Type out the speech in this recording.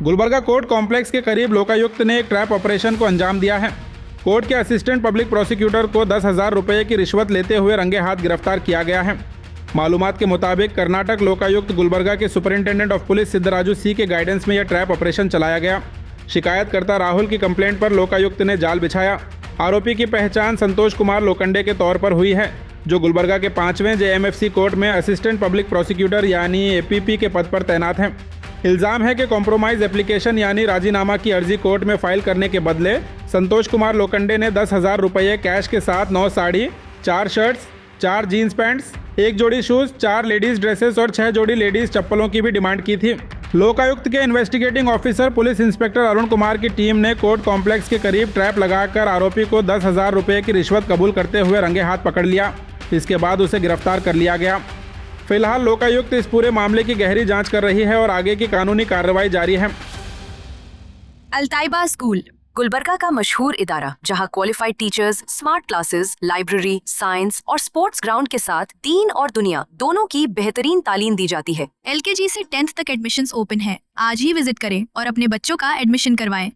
Gulbarga court complex के करीब लोकायुक्त ने एक ट्रैप ऑपरेशन को अंजाम दिया है। कोर्ट के असिस्टेंट पब्लिक प्रोसिक्यूटर को 10,000 रुपये की रिश्वत लेते हुए रंगे हाथ गिरफ्तार किया गया है। मालूमात के मुताबिक कर्नाटक लोकायुक्त गुलबर्गा के सुपरिंटेंडेंट ऑफ पुलिस सिद्धराजू सी के गाइडेंस में यह ट्रैप ऑपरेशन चलाया गया। शिकायतकर्ता राहुल की कंप्लेंट पर लोकायुक्त ने जाल बिछाया। आरोपी की पहचान संतोष कुमार लोखंडे के तौर पर हुई है, जो गुलबर्गा के 5वें JMFC कोर्ट में असिस्टेंट पब्लिक प्रोसिक्यूटर यानी APP के पद पर तैनात हैं। इल्ज़ाम है कि कॉम्प्रोमाइज़ एप्लीकेशन यानी राजीनामा की अर्जी कोर्ट में फाइल करने के बदले संतोष कुमार लोखंडे ने 10,000 रुपये कैश के साथ 9 साड़ी, 4 शर्ट्स, 4 जीन्स पैंट्स, 1 जोड़ी शूज़, 4 लेडीज़ ड्रेसेस और 6 जोड़ी लेडीज़ चप्पलों की भी डिमांड की थी। लोकायुक्त के investigating officer police inspector Arun Kumar की टीम ने कोर्ट कॉम्प्लेक्स के करीब ट्रैप लगाकर आरोपी को 10,000 रुपये की रिश्वत कबूल करते हुए रंगे हाथ पकड़ लिया। इसके बाद उसे गिरफ्तार कर लिया गया। फिलहाल लोकायुक्त इस पूरे मामले की गहरी जांच कर रही है और आगे की कानूनी कार्रवाई जारी है। अल्ताइबा स्कूल गुलबर्गा का मशहूर इदारा, जहां qualified teachers, smart classes, library, science और स्पोर्ट्स ग्राउंड के साथ दीन और दुनिया दोनों की बेहतरीन तालीम दी जाती है। LKG से 10th तक एडमिशन्स ओपन है। आज ही विजिट करें और अपने बच्चों का एडमिशन करवाएं।